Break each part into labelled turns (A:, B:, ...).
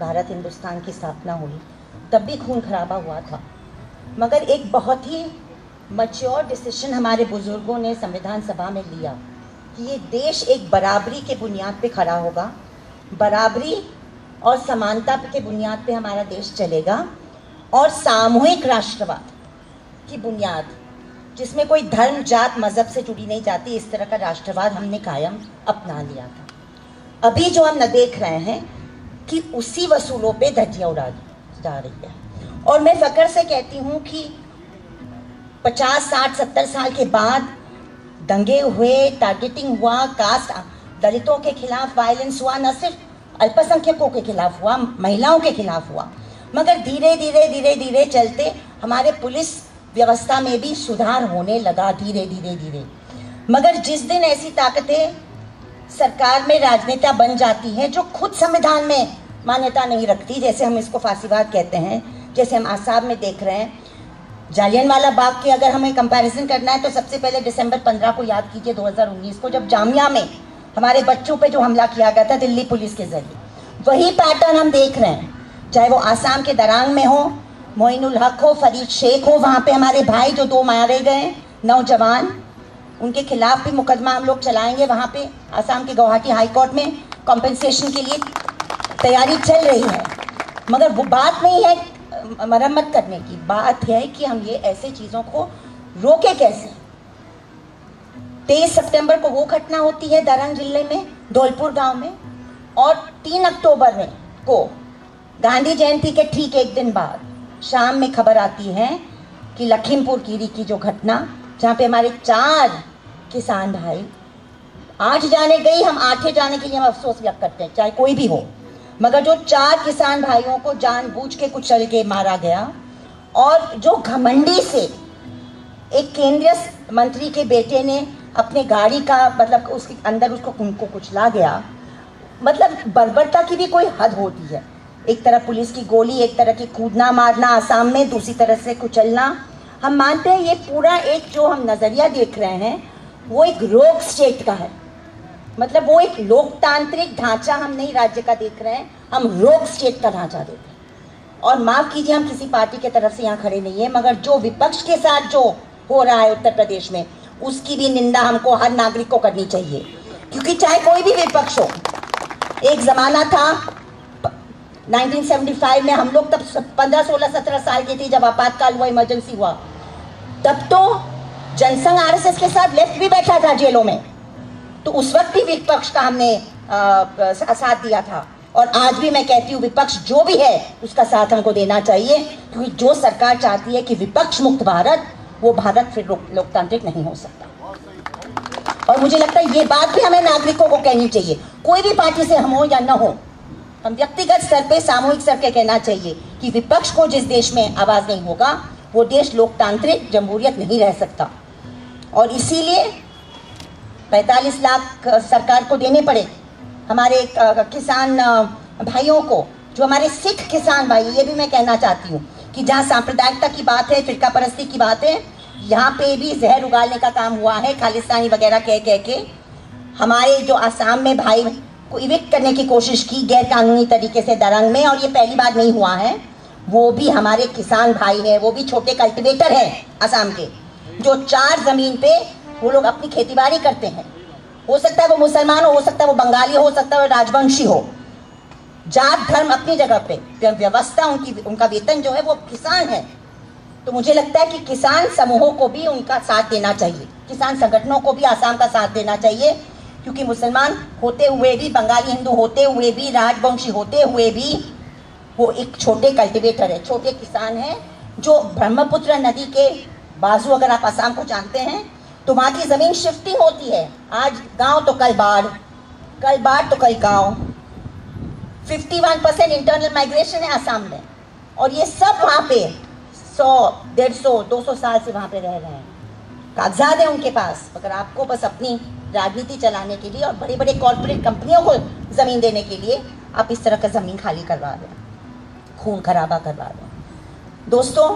A: भारत हिंदुस्तान की स्थापना हुई, तब भी खून खराबा हुआ था। मगर एक बहुत ही मैच्योर डिसीजन हमारे बुजुर्गों ने संविधान सभा में लिया कि ये देश एक बराबरी के बुनियाद पे खड़ा होगा, बराबरी और समानता के बुनियाद पे हमारा देश चलेगा, और सामूहिक राष्ट्रवाद की बुनियाद, जिसमें कोई धर्म जात मज़हब से जुड़ी नहीं जाती, इस तरह का राष्ट्रवाद हमने कायम अपना लिया था। अभी जो हम न देख रहे हैं कि उसी वसूलों पे धज्जियां उड़ा जा रही है। और मैं फ़ख्र से कहती हूँ कि 50, 60, 70 साल के बाद दंगे हुए, टारगेटिंग हुआ, कास्ट दलितों के खिलाफ वायलेंस हुआ, न सिर्फ अल्पसंख्यकों के खिलाफ हुआ, महिलाओं के खिलाफ हुआ, मगर धीरे धीरे चलते हमारे पुलिस व्यवस्था में भी सुधार होने लगा, धीरे धीरे। मगर जिस दिन ऐसी ताकतें सरकार में राजनेता बन जाती हैं जो खुद संविधान में मान्यता नहीं रखती, जैसे हम इसको फांसीवाद कहते हैं, जैसे हम आसाम में देख रहे हैं, जालियनवाला बाग की अगर हमें कंपैरिजन करना है तो सबसे पहले दिसंबर 15 को याद कीजिए 2019 को, जब जामिया में हमारे बच्चों पे जो हमला किया गया था दिल्ली पुलिस के जरिए। वही पैटर्न हम देख रहे हैं, चाहे वो आसाम के दरांग में हो, मोइनुल हक हो, फरीद शेख हो, वहाँ पे हमारे भाई जो 2 मारे गए नौजवान, उनके खिलाफ भी मुकदमा हम लोग चलाएंगे। वहाँ पे आसाम के गुवाहाटी हाई कोर्ट में कॉम्पेंसेशन के लिए तैयारी चल रही है। मगर वो बात नहीं है मरम्मत करने की, बात है कि हम ये ऐसे चीज़ों को रोके कैसे। 23 सितंबर को वो घटना होती है दरंग जिले में धौलपुर गांव में, और 3 अक्टूबर को गांधी जयंती के ठीक एक दिन बाद शाम में खबर आती है कि लखीमपुर खीरी की जो घटना, जहाँ पे हमारे 4 किसान भाई, 8 जाने गई, हम 8 जाने के लिए हम अफसोस व्यक्त करते हैं, चाहे कोई भी हो, मगर जो 4 किसान भाइयों को जानबूझ के कुचल के मारा गया, और जो घमंडी से एक केंद्रीय मंत्री के बेटे ने अपने गाड़ी का मतलब उसके अंदर उनको कुचला गया। मतलब बर्बरता की भी कोई हद होती है। एक तरफ पुलिस की गोली, एक तरह की कूदना मारना आसाम में, दूसरी तरफ से कुचलना। हम मानते हैं ये पूरा एक जो हम नज़रिया देख रहे हैं वो एक रोग स्टेट का है, मतलब वो एक लोकतांत्रिक ढांचा हम नहीं राज्य का देख रहे हैं, हम रोग स्टेट का ढांचा देख रहे हैं। और माफ़ कीजिए हम किसी पार्टी के तरफ से यहाँ खड़े नहीं है, मगर जो विपक्ष के साथ जो हो रहा है उत्तर प्रदेश में, उसकी भी निंदा हमको हर नागरिक को करनी चाहिए, क्योंकि चाहे कोई भी विपक्ष हो। एक ज़माना था 1975 में, हम लोग तब 15, 16, 17 साल के थे जब आपातकाल हुआ, इमरजेंसी हुआ, तब तो जनसंघ आरएसएस के साथ लेफ्ट भी बैठा था जेलों में, तो उस वक्त भी विपक्ष का हमने साथ दिया था। और आज भी मैं कहती हूँ विपक्ष जो भी है उसका साथ हमको देना चाहिए, क्योंकि जो सरकार चाहती है कि विपक्ष मुक्त भारत, वो भारत फिर लोकतांत्रिक नहीं हो सकता। और मुझे लगता है ये बात भी हमें नागरिकों को कहनी चाहिए, कोई भी पार्टी से हम हो या न हो, हम व्यक्तिगत स्तर पे, सामूहिक स्तर पे कहना चाहिए कि विपक्ष को जिस देश में आवाज़ नहीं होगा वो देश लोकतांत्रिक जमहूरियत नहीं रह सकता। और इसीलिए 45 लाख सरकार को देने पड़े हमारे किसान भाइयों को, जो हमारे सिख किसान भाई, ये भी मैं कहना चाहती हूँ कि जहाँ सांप्रदायिकता की बात है, फिरका परस्ती की बात है, यहाँ पे भी जहर उगालने का काम हुआ है, खालिस्तानी वगैरह कह के हमारे जो आसाम में भाई को इविक्ट करने की कोशिश की गैर कानूनी तरीके से दरंग में, और ये पहली बार नहीं हुआ है। वो भी हमारे किसान भाई हैं, वो भी छोटे कल्टिवेटर हैं आसाम के, जो 4 ज़मीन पे वो लोग अपनी खेतीबाड़ी करते हैं। हो सकता है वो मुसलमान हो सकता है वो बंगाली हो सकता है वो राजवंशी हो, जात धर्म अपनी जगह पे, व्यवस्था उनका वेतन जो है वो किसान है। तो मुझे लगता है कि किसान समूहों को भी उनका साथ देना चाहिए, किसान संगठनों को भी आसाम का साथ देना चाहिए, क्योंकि मुसलमान होते हुए भी, बंगाली हिंदू होते हुए भी, राजवंशी होते हुए भी वो एक छोटे कल्टिवेटर है, छोटे किसान हैं, जो ब्रह्मपुत्र नदी के बाजू, अगर आप आसाम को जानते हैं तो वहाँ की ज़मीन शिफ्टिंग होती है, आज गांव तो कल बाढ़ तो कल गांव। 51% इंटरनल माइग्रेशन है आसाम में, और ये सब वहाँ पे 100, 150, 200 साल से वहाँ पे रह रहे हैं, कागजात हैं उनके पास। अगर आपको बस अपनी राजनीति चलाने के लिए और बड़े बड़े कॉर्पोरेट कंपनियों को ज़मीन देने के लिए आप इस तरह का ज़मीन खाली करवा दें, खून खराबा करवा दें। दोस्तों,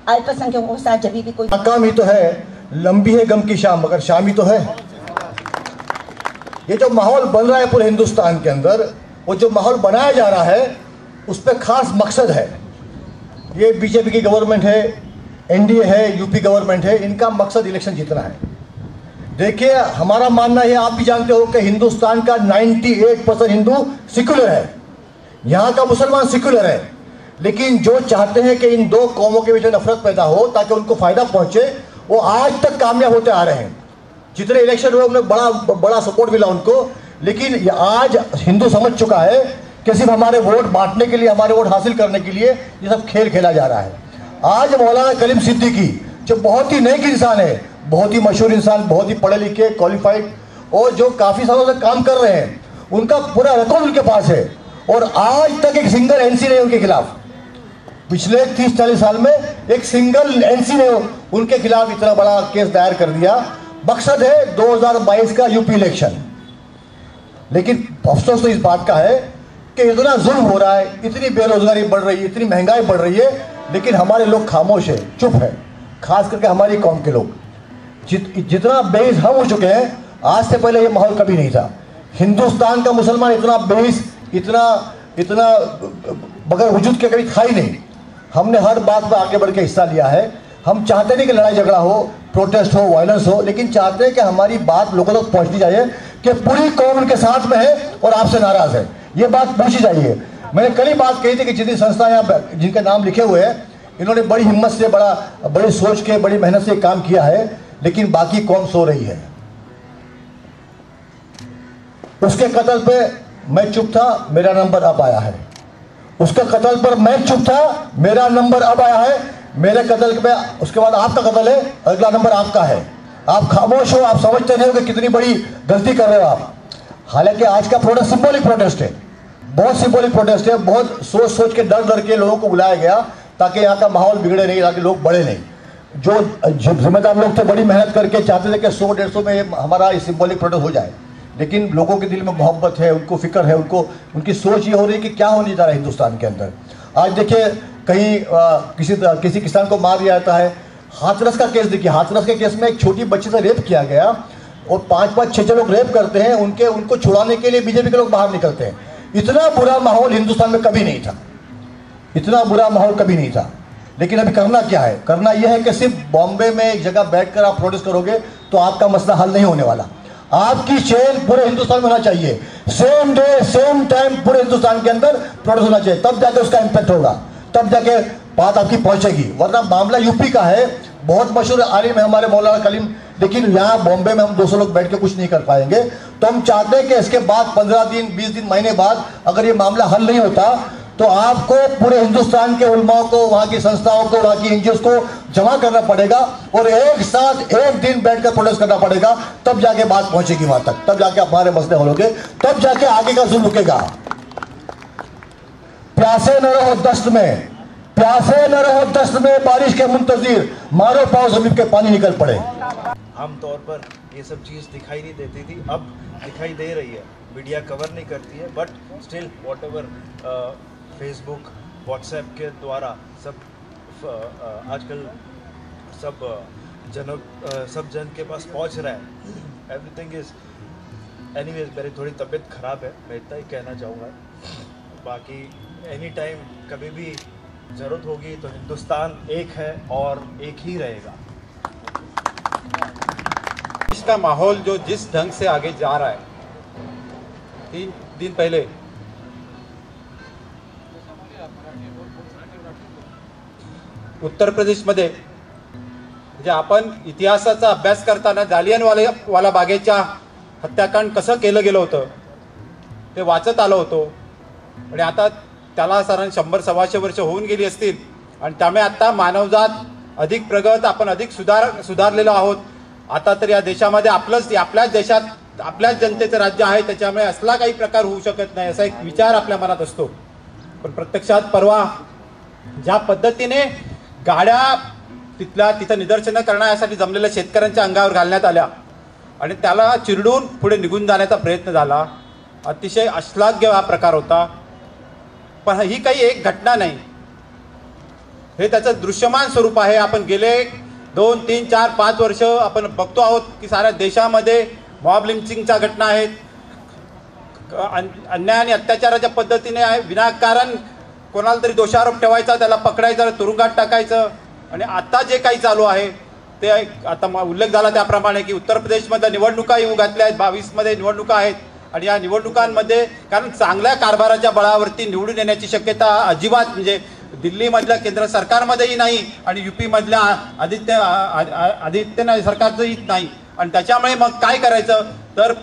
A: अल्पसंख्यकों के साथ जब भी कोई
B: नाकाम ही तो है, लंबी है गम की शाम मगर शाम ही तो है। ये जो माहौल बन रहा है पूरे हिंदुस्तान के अंदर, वो जो माहौल बनाया जा रहा है उस पर खास मकसद है। ये बीजेपी की गवर्नमेंट है, एनडीए है, यूपी गवर्नमेंट है, इनका मकसद इलेक्शन जीतना है। देखिए, हमारा मानना है, आप भी जानते हो कि हिंदुस्तान का 98% हिंदू सेक्युलर है, यहाँ का मुसलमान सेक्युलर है, लेकिन जो चाहते हैं कि इन दो कौमों के बीच में नफरत पैदा हो ताकि उनको फायदा पहुंचे, वो आज तक कामयाब होते आ रहे हैं। जितने इलेक्शन हुए उन्हें बड़ा सपोर्ट मिला उनको, लेकिन आज हिंदू समझ चुका है कि सिर्फ हमारे वोट बांटने के लिए, हमारे वोट हासिल करने के लिए ये सब खेल खेला जा रहा है। आज मौलाना कलीम सिद्दीकी जो बहुत ही नेक इंसान है, बहुत ही मशहूर इंसान, बहुत ही पढ़े लिखे, क्वालिफाइड, और जो काफ़ी सालों से काम कर रहे हैं, उनका पूरा रिकॉर्ड उनके पास है, और आज तक एक सिंगल एनसी नहीं उनके खिलाफ। पिछले 30-40 साल में एक सिंगल एनसी ने उनके खिलाफ इतना बड़ा केस दायर कर दिया। मकसद है 2022 का यूपी इलेक्शन। लेकिन अफसोस तो इस बात का है कि इतना जुल्म हो रहा है, इतनी बेरोजगारी बढ़ रही है, इतनी महंगाई बढ़ रही है, लेकिन हमारे लोग खामोश है, चुप है, खास करके हमारी कौम के लोग। जितना बेइज्ज हम हो चुके हैं, आज से पहले ये माहौल कभी नहीं था। हिंदुस्तान का मुसलमान इतना बेइज्ज, इतना बगैर वजूद के कभी था ही नहीं। हमने हर बात पर आगे बढ़ के हिस्सा लिया है। हम चाहते नहीं कि लड़ाई झगड़ा हो, प्रोटेस्ट हो, वायलेंस हो, लेकिन चाहते हैं कि हमारी बात लोगों तक पहुंचनी चाहिए कि पूरी कौम उनके साथ में है और आपसे नाराज है। ये बात पूछी जाइए। मैंने कल ही बात कही थी कि जितनी संस्थाएं यहाँ जिनके नाम लिखे हुए हैं, इन्होंने बड़ी हिम्मत से, बड़ी सोच के, बड़ी मेहनत से काम किया है, लेकिन बाकी कौम सो रही है। उसके कत्ल पे मैं चुप था, मेरा नंबर अब आया है। उसके कत्ल पर मैं चुप था, मेरा नंबर अब आया है। मेरे कत्ल पे उसके बाद आपका कत्ल है, अगला नंबर आपका है। आप खामोश हो, आप समझते नहीं हो कि कितनी बड़ी गलती कर रहे हो आप। हालांकि आज का प्रोटेस्ट सिंबॉलिक प्रोटेस्ट है, बहुत सिंबॉलिक प्रोटेस्ट है। बहुत सोच सोच के, डर डर के लोगों को बुलाया गया ताकि यहाँ का माहौल बिगड़े नहीं, ताकि लोग बढ़े नहीं। जो जिम्मेदार लोग थे, बड़ी मेहनत करके चाहते थे कि 100-150 में हमारा सिंबॉलिक प्रोटेस्ट हो जाए, लेकिन लोगों के दिल में मोहब्बत है, उनको फिक्र है, उनकी सोच ये हो रही है कि क्या होने जा रहा है हिंदुस्तान के अंदर। आज देखिए, कहीं किसी किसान को मार दिया जाता है। हाथरस का केस देखिए, हाथरस के केस में एक छोटी बच्ची से रेप किया गया और 5-5-6 लोग रेप करते हैं, उनको छुड़ाने के लिए बीजेपी के लोग बाहर निकलते हैं। इतना बुरा माहौल हिंदुस्तान में कभी नहीं था, इतना बुरा माहौल कभी नहीं था। लेकिन अभी करना क्या है? करना यह है कि सिर्फ बॉम्बे में एक जगह बैठकर आप प्रोटेस्ट करोगे तो आपका मसला हल नहीं होने वाला। आपकी चेन पूरे हिंदुस्तान में होना चाहिए, सेम डे सेम टाइम पूरे हिंदुस्तान के अंदर प्रोटेस्ट होना चाहिए, तब जाके उसका इम्पैक्ट होगा, तब जाके बात आपकी पहुंचेगी। वरना मामला यूपी का है, बहुत मशहूर आलिम है हमारे मौलाना कलीम, लेकिन यहाँ बॉम्बे में हम 200 लोग बैठ के कुछ नहीं कर पाएंगे। तो हम चाहते हैं कि इसके बाद 15 दिन, 20 दिन, महीने बाद अगर ये मामला हल नहीं होता तो आपको पूरे हिंदुस्तान के उलमाओं को, वहाँ की संस्थाओं को, वहाँ की एनजीओस को जमा करना पड़ेगा और एक साथ एक दिन बैठकर प्रोटेस्ट करना पड़ेगा, तब जाके बात पहुंचेगी वहां तक, तब जाके हमारे मसले हल होंगे, तब जाके आगे का जुल्म रुकेगा। प्यासे न रहो दस्त में, प्यासे न रहो दस्त में, बारिश के मुंतजिर, मारो पाओ जमीन के पानी निकल पड़े।
C: आमतौर पर ये सब चीज़ दिखाई नहीं देती थी, अब दिखाई दे रही है। मीडिया कवर नहीं करती है, but still what ever Facebook, WhatsApp के द्वारा सब आजकल सब जन के पास पहुंच रहा है। Everything is anyways. मेरी थोड़ी तबीयत ख़राब है, मैं इतना ही कहना चाहूँगा। बाकी एनी टाइम कभी भी ज़रूरत होगी तो हिंदुस्तान एक है और एक ही रहेगा।
D: इसका माहौल जो जिस ढंग से आगे जा रहा है, 3 दिन पहले उत्तर प्रदेशमध्ये म्हणजे आपण इतिहासाचा अभ्यास करताना जालियनवाला बागेच्या हत्याकांड कसं केलं गेलं होतं ते वाचत आलो होतो। आणि आता त्याला साधारण 100-125 वर्ष होऊन गेली असतील आणि त्यामुळे आता मानवजात अधिक प्रगत, आपण अधिक सुधारलेलो आहोत। आता तर या देशामध्ये आपल्याच देशात आपल्याच जनतेचं राज्य आहे, त्याच्यामुळे असला काही प्रकार होऊ शकत नाही असा एक विचार आपल्या मनात असतो। पण प्रत्यक्षात परवा ज्या पद्धतीने गाड्या तिथं निदर्शनं करण्यासाठी जमलेल्या शेतकऱ्यांच्या अंगावर घालण्यात आल्या आणि त्याला चिरडून पुढे निघून जाण्याचा प्रयत्न झाला, अतिशय अश्लाघ्य हा प्रकार होता। पण ही काही एक घटना नाही, हे त्याचं दृश्यमान स्वरूप आहे। आपण गेले 2, 3, 4, 5 वर्ष आपण बघतो आहोत की साऱ्या देशामध्ये मॉब लिंचिंगच्या घटना आहेत, अन्याय आणि अत्याचाराच्या पद्धतीने विनाकारण कोणाला तरी दोषारोप ठेवायचा, त्याला पकडायचं, तुरुंगात टाकायचं. आणि आता जे काही चालू आहे ते आता उल्लेख झाला त्याप्रमाणे की उत्तर प्रदेशमध्ये निवडणुका येऊ घातल्या आहेत, 22मध्ये निवडणुका आहेत. आणि या निवडणुकांमध्ये कारण चांगल्या कारभाराच्या बळावरती निवडून येण्याची शक्यता अजिबात म्हणजे दिल्लीमधल्या केंद्र सरकारमध्येही नाही आणि UP-मधल्या आदित्यनाथ सरकारचंही नाही. आणि त्याच्यामुळे मग काय करायचं तर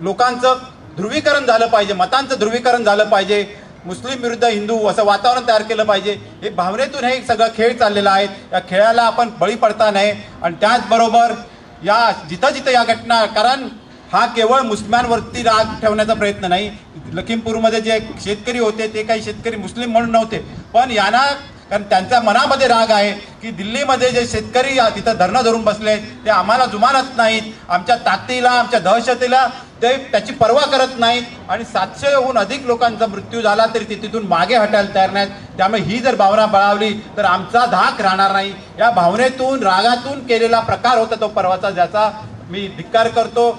D: लोकांचं ध्रुवीकरण झालं पाहिजे, मतांचं ध्रुवीकरण झालं पाहिजे, मुस्लिम विरुद्ध हिंदू असं वातावरण तयार केलं पाहिजे. हे भावनेतून हे सगळं खेळ चाललेला आहे. या खेळाला आपण बळी पडता नये. आणि त्याचबरोबर या जिथं जिथं या घटना, कारण हा केवळ मुस्लिमांवरती राग ठेवण्याचा प्रयत्न नाही. लखीमपूरमध्ये जे शेतकरी होते ते काही शेतकरी मुस्लिम म्हणून नव्हते, पण यांना कारण त्यांच्या मनामध्ये राग आहे की दिल्लीमध्ये जे शेतकरी तिथं धरणं धरून बसले ते आम्हाला जुमानत नाहीत, आमच्या ताकदीला, आमच्या दहशतीला ते त्याची पर्वा करत नाहीत. आणि 700हून अधिक लोकांचा मृत्यू झाला तरी ते तिथून मागे हटायला तयार नाहीत. त्यामुळे ही जर भावना बळावली तर आमचा धाक राहणार नाही. या भावनेतून, रागातून केलेला प्रकार होता तो पर्वाचा, ज्याचा मी धिक्कार करतो,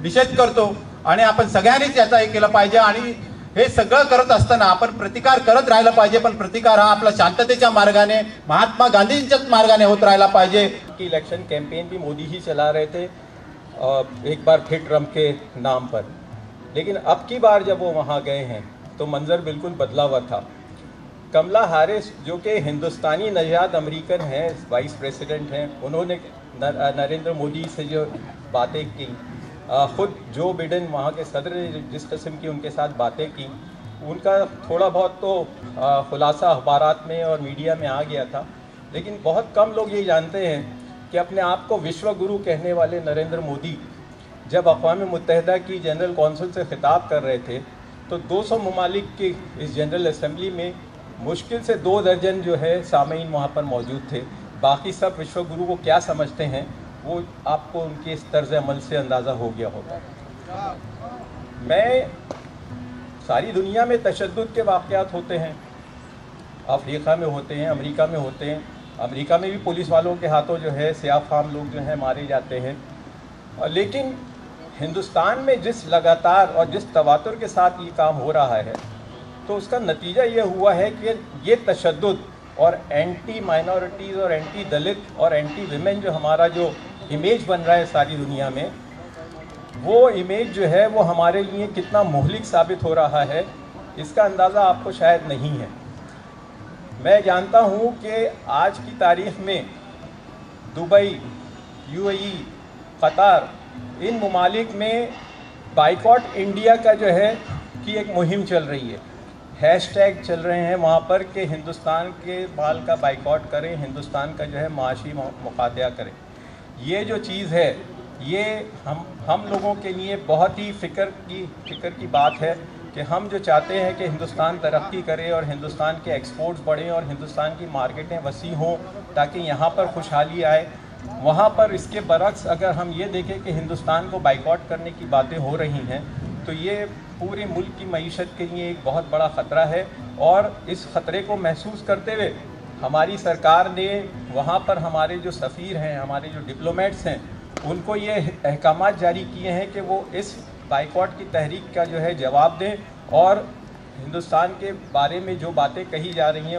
D: निषेध करतो. आणि आपण सगळ्यांनीच याचा हे केलं पाहिजे. आणि हे सगळं करत असताना आपण प्रतिकार करत राहिला पाहिजे, पण प्रतिकार हा आपला शांततेच्या मार्गाने, महात्मा गांधींच्याच मार्गाने होत राहिला पाहिजे.
E: की इलेक्शन कैंपेन भी मोदी ही चला रहे थे एक बार फिर ट्रंप के नाम पर, लेकिन अब की बार जब वो वहाँ गए हैं तो मंजर बिल्कुल बदला हुआ था. कमला हैरिस जो कि हिंदुस्तानी नजात अमेरिकन हैं, वाइस प्रेसिडेंट हैं, उन्होंने नरेंद्र मोदी से जो बातें की, ख़ुद जो बिडेन वहाँ के सदर ने जिस किस्म की उनके साथ बातें की, उनका थोड़ा बहुत तो खुलासा अखबारात में और मीडिया में आ गया था. लेकिन बहुत कम लोग ये जानते हैं कि अपने आप को विश्व गुरु कहने वाले नरेंद्र मोदी जब अक़वाम मुत्तहिदा की जनरल कौंसिल से खिताब कर रहे थे तो 200 ममालिक की इस जनरल असम्बली में मुश्किल से 2 दर्जन जो है सामीन वहाँ पर मौजूद थे. बाकी सब विश्व गुरु को क्या समझते हैं वो आपको उनके इस तर्ज अमल से अंदाज़ा हो गया होगा. मैं सारी दुनिया में तशद्दुद के वाक़यात होते हैं, अफ्रीका में होते हैं, अमेरिका में होते हैं. अमेरिका में भी पुलिस वालों के हाथों जो है सियाह फाम लोग जो हैं मारे जाते हैं. लेकिन हिंदुस्तान में जिस लगातार और जिस तवातुर के साथ ये काम हो रहा है तो उसका नतीजा ये हुआ है कि ये तशद्दुद और एंटी माइनॉरिटीज़ और एंटी दलित और एंटी विमेन जो हमारा जो इमेज बन रहा है सारी दुनिया में, वो इमेज जो है वो हमारे लिए कितना मुहलिक साबित हो रहा है इसका अंदाज़ा आपको शायद नहीं है. मैं जानता हूँ कि आज की तारीख़ में दुबई, UAE, कतार, इन ममालिक में बाइकॉट इंडिया का जो है कि एक मुहिम चल रही है. हैशटैग चल रहे हैं वहाँ पर कि हिंदुस्तान के माल का बाइकॉट करें, हिंदुस्तान का जो है माशी मुकातिया करें. ये जो चीज़ है ये हम लोगों के लिए बहुत ही फ़िक्र की बात है कि हम जो चाहते हैं कि हिंदुस्तान तरक्की करे और हिंदुस्तान के एक्सपोर्ट्स बढ़ें और हिंदुस्तान की मार्केटें वसी हों ताकि यहाँ पर खुशहाली आए. वहाँ पर इसके बरक्स अगर हम ये देखें कि हिंदुस्तान को बाइकॉट करने की बातें हो रही हैं तो ये पूरे मुल्क की मईशत के लिए एक बहुत बड़ा ख़तरा है. और इस ख़तरे को महसूस करते हुए हमारी सरकार ने वहाँ पर हमारे जो सफ़ीर हैं, हमारे जो डिप्लोमेट्स हैं, उनको ये अहकामात जारी किए हैं कि वो इस बाइकॉट की तहरीक का जो है जवाब दें और हिंदुस्तान के बारे में जो बातें कही जा रही हैं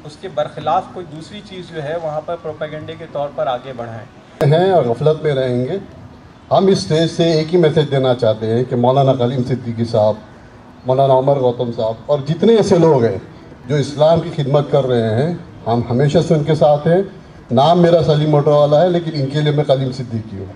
E: उसके बरखिलाफ़ कोई दूसरी चीज़ जो है वहाँ पर प्रोपेगेंडे के तौर पर आगे बढ़ाएं
F: हैं और गफलत में रहेंगे. हम इस स्टेज से एक ही मैसेज देना चाहते हैं कि मौलाना कलीम सिद्दीकी साहब, मौलाना उमर गौतम साहब और जितने ऐसे लोग हैं जो इस्लाम की खिदमत कर रहे हैं, हम हमेशा से उनके साथ हैं. नाम मेरा सलीम मोटरवाला है लेकिन इनके लिए मैं कलीम सिद्दीकी हूँ.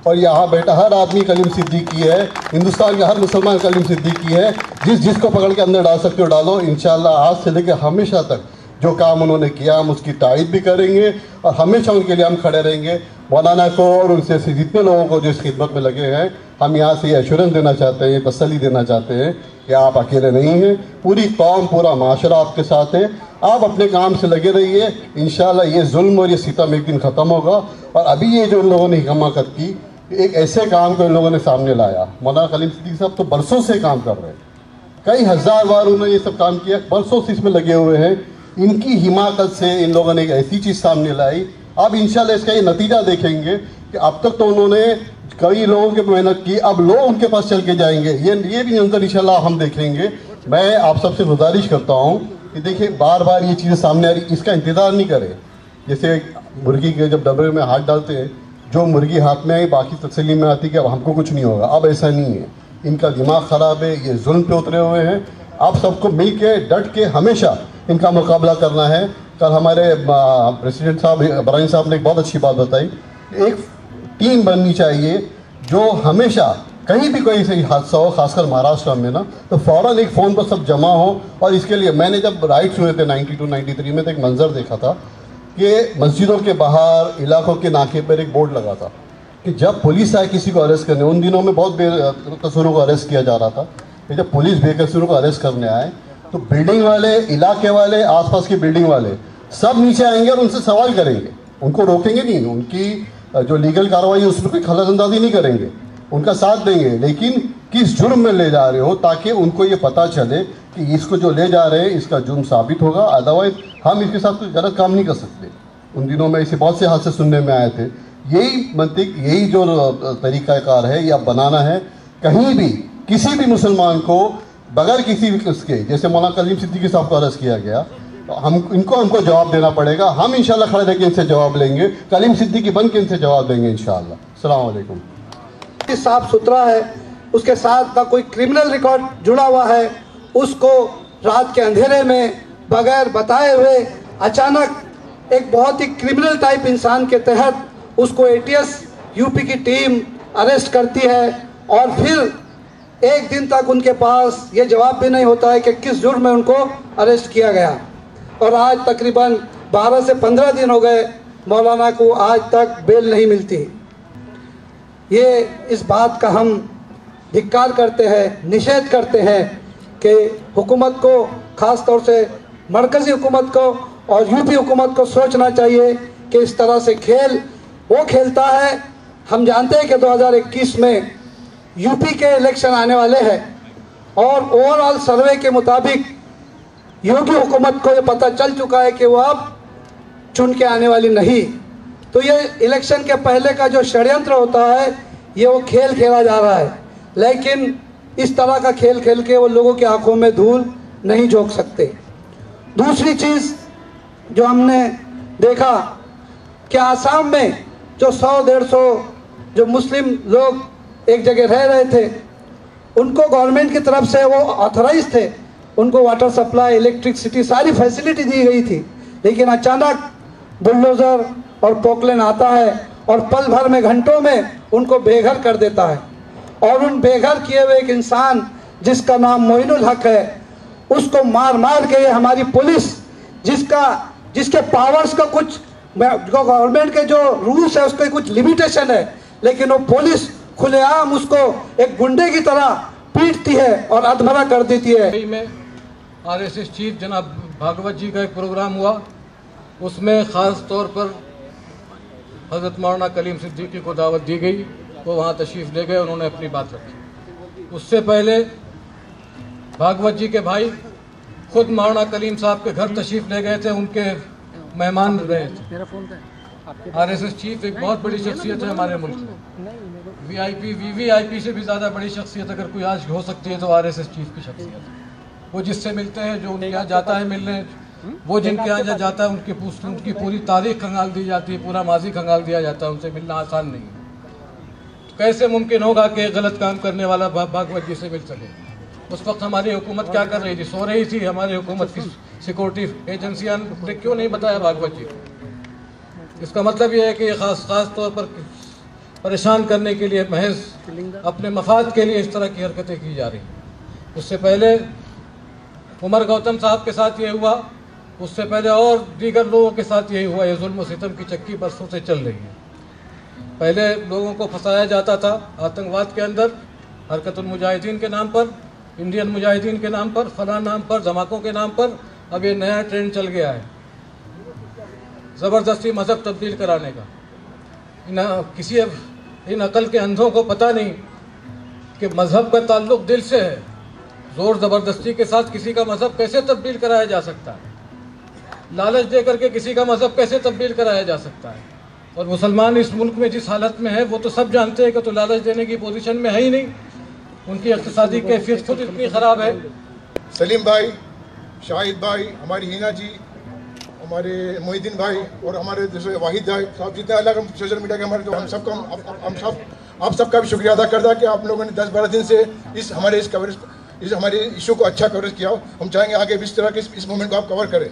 F: और यहाँ बैठा हर आदमी कलीम सिद्दीकी है, हिंदुस्तान का हर मुसलमान कलीम सिद्दीकी है. जिसको पकड़ के अंदर डाल सकते हो डालो. इंशाअल्लाह आज से लेकर हमेशा तक जो काम उन्होंने किया हम उसकी तारीफ भी करेंगे और हमेशा उनके लिए हम खड़े रहेंगे. मौलाना को और उनसे जितने लोगों को जो इस खिदमत में लगे हैं, हम यहाँ से ये एश्योरेंस देना चाहते हैं, तसल्ली देना चाहते हैं कि आप अकेले नहीं हैं. पूरी कौम, पूरा माशरा आपके साथ है. आप अपने काम से लगे रहिए. इंशाअल्लाह ये जुल्म और ये सितम एक दिन ख़त्म होगा. और अभी ये जो इन लोगों ने हिकमाकत की, एक ऐसे काम को इन लोगों ने सामने लाया. मौलाना कलीम सिद्दीकी साहब तो बरसों से काम कर रहे हैं, कई हज़ार बार उन्होंने ये सब काम किया, बरसों से इसमें लगे हुए हैं. इनकी हिमाकत से इन लोगों ने एक ऐसी चीज़ सामने लाई. अब इंशाल्लाह इसका ये नतीजा देखेंगे कि अब तक तो उन्होंने कई लोगों की मेहनत की, अब लोग उनके पास चल के जाएंगे. ये भी अंतर इंशाल्लाह हम देखेंगे. मैं आप सबसे गुजारिश करता हूँ कि देखिए बार बार ये चीज़ें सामने आ रही, इसका इंतज़ार नहीं करें। जैसे मुर्गी के जब डब्बे में हाथ डालते हैं, जो मुर्गी हाथ में आई बाकी तसल्ली में आती कि अब हमको कुछ नहीं होगा। अब ऐसा नहीं है, इनका दिमाग ख़राब है, ये जुल्म पे उतरे हुए हैं। आप सबको मिल के डट के हमेशा इनका मुकाबला करना है। कल हमारे प्रेसिडेंट साहब इब्राहिम साहब ने एक बहुत अच्छी बात बताई, एक टीम बननी चाहिए जो हमेशा कहीं भी कोई सही हादसा हो, खासकर महाराष्ट्र में ना, तो फ़ौरन एक फ़ोन पर सब जमा हो। और इसके लिए मैंने जब राइट्स हुए थे 92-93 में, तो एक मंजर देखा था कि मस्जिदों के बाहर इलाकों के नाके पर एक बोर्ड लगा था कि जब पुलिस आए किसी को अरेस्ट करने, उन दिनों में बहुत बेकसूरों को अरेस्ट किया जा रहा था, कि जब पुलिस बेकसूरों को अरेस्ट करने आए तो बिल्डिंग वाले, इलाके वाले, आसपास की बिल्डिंग वाले सब नीचे आएंगे और उनसे सवाल करेंगे। उनको रोकेंगे नहीं, उनकी जो लीगल कार्रवाई है उसमें कोई खलअंदाजी नहीं करेंगे, उनका साथ देंगे। लेकिन किस जुर्म में ले जा रहे हो, ताकि उनको ये पता चले कि इसको जो ले जा रहे हैं इसका जुर्म साबित होगा, अदरवाइज हम इसके साथ कोई गलत काम नहीं कर सकते। उन दिनों में ऐसे बहुत से हादसे सुनने में आए थे। यही मंतिक, यही जो तरीक़ाकार है ये अब बनाना है। कहीं भी किसी भी मुसलमान को बगैर किसी उसके, जैसे मौलाना कलीम सिद्दीकी साहब को अरेस्ट किया गया, तो हमको जवाब देना पड़ेगा। हम इंशाल्लाह खड़े रह के इनसे जवाब लेंगे, कलीम सिद्दीकी बन के इनसे जवाब देंगे इंशाल्लाह। अस्सलाम वालेकुम।
G: साफ सुथरा है, उसके साथ का कोई क्रिमिनल रिकॉर्ड जुड़ा हुआ है, उसको रात के अंधेरे में बगैर बताए हुए अचानक एक बहुत ही क्रिमिनल टाइप इंसान के तहत उसको ATS यूपी की टीम अरेस्ट करती है और फिर एक दिन तक उनके पास ये जवाब भी नहीं होता है कि किस जुर्म में उनको अरेस्ट किया गया। और आज तकरीबन 12 से 15 दिन हो गए, मौलाना को आज तक बेल नहीं मिलती। ये इस बात का हम धिक्कार करते हैं, निषेध करते हैं कि हुकूमत को, ख़ास तौर से मरकज़ी हुकूमत को और यूपी हुकूमत को सोचना चाहिए कि इस तरह से खेल वो खेलता है। हम जानते हैं कि 2021 में यूपी के इलेक्शन आने वाले हैं और ओवरऑल सर्वे के मुताबिक योगी हुकूमत को ये पता चल चुका है कि वो अब चुन के आने वाली नहीं। तो ये इलेक्शन के पहले का जो षड्यंत्र होता है, ये वो खेल खेला जा रहा है। लेकिन इस तरह का खेल खेल के वो लोगों की आंखों में धूल नहीं झोंक सकते। दूसरी चीज़ जो हमने देखा कि आसाम में जो 100-150 जो मुस्लिम लोग एक जगह रह रहे थे, उनको गवर्नमेंट की तरफ से वो ऑथराइज थे, उनको वाटर सप्लाई, इलेक्ट्रिसिटी, सारी फैसिलिटी दी गई थी। लेकिन अचानक बुलडोज़र और पोकलेन आता है और पल भर में, घंटों में उनको बेघर कर देता है। और उन बेघर किए हुए एक इंसान जिसका नाम मोइनुल हक है, उसको मार मार के ये हमारी पुलिस, जिसके पावर्स का कुछ, गवर्नमेंट के जो रूल्स है उसके कुछ लिमिटेशन है, लेकिन वो पुलिस खुलेआम उसको एक गुंडे की तरह पीटती है और अधमरा कर देती है।
H: में RSS चीफ जनाब भागवत जी का एक प्रोग्राम हुआ, उसमें ख़ास तौर पर हज़रत मौलाना कलीम सिद्दीकी को दावत दी गई, वो वहाँ तशरीफ़ ले गए, उन्होंने अपनी बात रखी। उससे पहले भागवत जी के भाई खुद मौलाना कलीम साहब के घर तशरीफ़ ले गए थे, उनके मेहमान रहे थे। RSS चीफ एक बहुत बड़ी शख्सियत है हमारे मुल्क में, VIP VVIP से भी ज़्यादा बड़ी शख्सियत अगर कोई आज हो सकती है तो RSS चीफ की शख्सियत है। वो जिससे मिलते हैं, जो उनके यहाँ जाता है मिलने, वो जिनके यहाँ जाता है उनकी पूरी तारीख खंगाल दी जाती है, पूरा माजी खंगाल दिया जाता है, उनसे मिलना आसान नहीं है। तो कैसे मुमकिन होगा कि गलत काम करने वाला भागवत जी से मिल सके? उस वक्त हमारी हुकूमत क्या कर रही थी? सो रही थी। हमारी हुकूमत की सिक्योरिटी एजेंसियाँ ने क्यों नहीं बताया भागवत जी को? इसका मतलब यह है कि खास तौर पर परेशान करने के लिए, महज अपने मफाद के लिए इस तरह की हरकतें की जा रही हैं। उससे पहले उमर गौतम साहब के साथ ये हुआ, उससे पहले और दीगर लोगों के साथ यही हुआ। ये जुल्म सितम की चक्की बरसों से चल रही है। पहले लोगों को फंसाया जाता था आतंकवाद के अंदर, हरकतुल मुजाहिदीन के नाम पर, इंडियन मुजाहिदीन के नाम पर, फलां नाम पर, धमाकों के नाम पर। अब ये नया ट्रेंड चल गया है, ज़बरदस्ती मज़हब तब्दील कराने का। इन अकल के अंधों को पता नहीं कि मज़हब का ताल्लुक़ दिल से है। ज़ोर ज़बरदस्ती के साथ किसी का मज़हब कैसे तब्दील कराया जा सकता है? लालच दे करके किसी का मज़हब कैसे तब्दील कराया जा सकता है? और मुसलमान इस मुल्क में जिस हालत में है वो तो सब जानते हैं कि तो लालच देने की पोजीशन में है ही नहीं। उनकी इक़्तिसादी कैफियत खुद इतनी ख़राब है
I: सलीम भाई, शाहिद भाई, हमारी हिना जी, हमारे मोहिद्दीन भाई और हमारे दूसरे वाहिद भाई साहब, जितने अलग सोशल मीडिया के हमारे जो हम सबका आप सबका भी शुक्रिया अदा करता कि आप लोगों ने 10-12 दिन से इस हमारे इशू को अच्छा कवरेज किया। हम चाहेंगे आगे भी इस तरह के इस मूवमेंट को आप कवर करें।